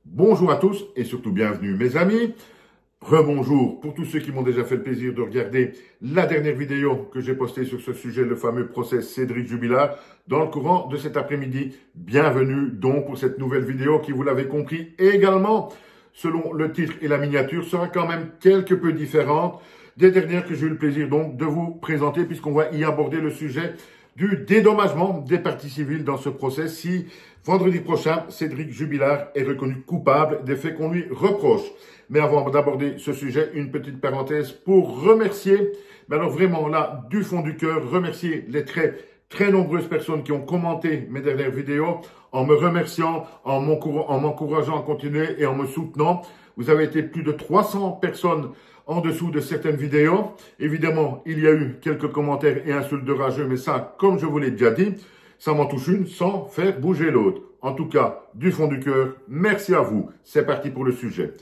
Bonjour à tous et surtout bienvenue mes amis. Rebonjour pour tous ceux qui m'ont déjà fait le plaisir de regarder la dernière vidéo que j'ai postée sur ce sujet, le fameux procès Cédric Jubilard, dans le courant de cet après-midi. Bienvenue donc pour cette nouvelle vidéo qui, vous l'avez compris également, selon le titre et la miniature, sera quand même quelque peu différente des dernières que j'ai eu le plaisir donc de vous présenter, puisqu'on va y aborder le sujet du dédommagement des parties civiles dans ce procès si vendredi prochain, Cédric Jubilard est reconnu coupable des faits qu'on lui reproche. Mais avant d'aborder ce sujet, une petite parenthèse pour remercier, mais alors vraiment là, du fond du cœur, remercier les très nombreuses personnes qui ont commenté mes dernières vidéos en me remerciant, en m'encourageant à continuer et en me soutenant. Vous avez été plus de 300 personnes en dessous de certaines vidéos. Évidemment, il y a eu quelques commentaires et insultes de rageux, mais ça, comme je vous l'ai déjà dit, ça m'en touche une sans faire bouger l'autre. En tout cas, du fond du cœur, merci à vous. C'est parti pour le sujet.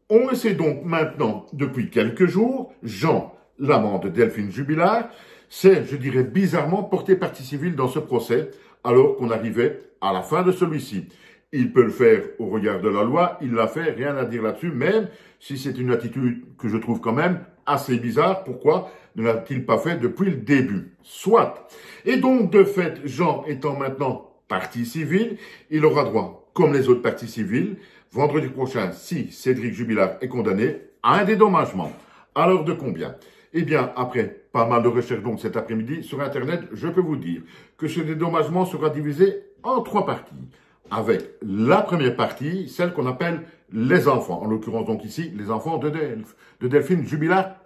On le sait donc maintenant, depuis quelques jours, Jean, l'amant de Delphine Jubilard, s'est, je dirais bizarrement, porté partie civile dans ce procès, alors qu'on arrivait à la fin de celui-ci. Il peut le faire au regard de la loi, il l'a fait, rien à dire là-dessus, même si c'est une attitude que je trouve quand même assez bizarre. Pourquoi ne l'a-t-il pas fait depuis le début? Soit. Et donc, de fait, Jean étant maintenant partie civile, il aura droit, comme les autres parties civiles, vendredi prochain, si Cédric Jubilard est condamné, à un dédommagement. Alors de combien? Eh bien, après pas mal de recherches donc cet après-midi sur Internet, je peux vous dire que ce dédommagement sera divisé en 3 parties. Avec la première partie, celle qu'on appelle les enfants, en l'occurrence donc ici, les enfants de Delphine Jubilard,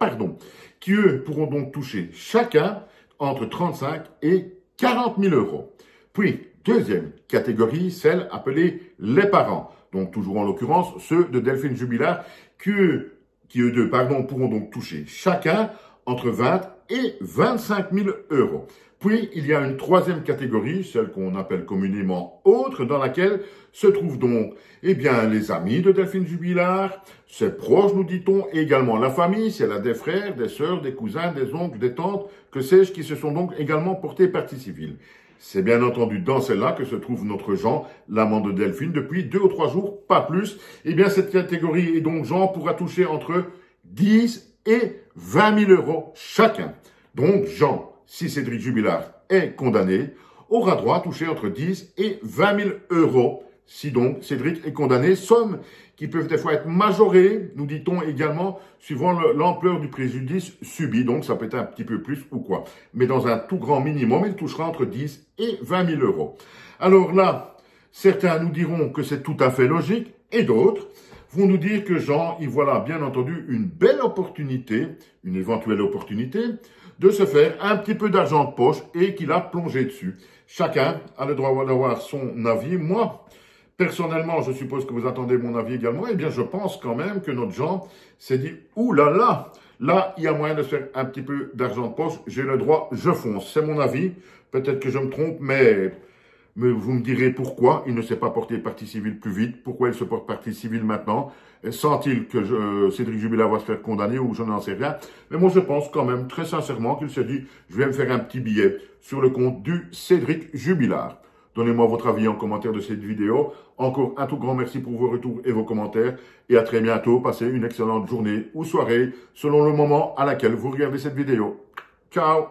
qui eux pourront donc toucher chacun entre 35 et 40 000 euros. Puis, deuxième catégorie, celle appelée les parents, donc toujours en l'occurrence ceux de Delphine Jubilard, qui eux deux pourront donc toucher chacun entre 20 et 25 000 euros. Puis, il y a une troisième catégorie, celle qu'on appelle communément autre, dans laquelle se trouvent donc, les amis de Delphine Jubilard, ses proches, nous dit-on, et également la famille, c'est là des frères, des sœurs, des cousins, des oncles, des tantes, que sais-je, qui se sont donc également portés partie civile. C'est bien entendu dans celle-là que se trouve notre Jean, l'amant de Delphine, depuis 2 ou 3 jours, pas plus. Cette catégorie, et donc Jean pourra toucher entre 10 et 20 000 euros chacun. Donc Jean, si Cédric Jubilard est condamné, aura droit à toucher entre 10 et 20 000 euros. Si donc Cédric est condamné, sommes qui peuvent des fois être majorées, nous dit-on également, suivant l'ampleur du préjudice subi. Donc ça peut être un petit peu plus ou quoi. Mais dans un tout grand minimum, il touchera entre 10 et 20 000 euros. Alors là, certains nous diront que c'est tout à fait logique, et d'autres vont nous dire que Jean, il voit là bien entendu une belle opportunité, une éventuelle opportunité, de se faire un petit peu d'argent de poche et qu'il a plongé dessus. Chacun a le droit d'avoir son avis. Moi, personnellement, je suppose que vous attendez mon avis également, je pense quand même que notre Jean s'est dit, ouh là, il y a moyen de se faire un petit peu d'argent de poche, j'ai le droit, je fonce. C'est mon avis, peut-être que je me trompe, mais vous me direz pourquoi il ne s'est pas porté partie civile plus vite, pourquoi il se porte partie civile maintenant, sent-il que Cédric Jubilard va se faire condamner ou je n'en sais rien. Mais moi je pense quand même très sincèrement qu'il s'est dit, je vais me faire un petit billet sur le compte du Cédric Jubilard. Donnez-moi votre avis en commentaire de cette vidéo. Encore un tout grand merci pour vos retours et vos commentaires. Et à très bientôt. Passez une excellente journée ou soirée selon le moment à laquelle vous regardez cette vidéo. Ciao!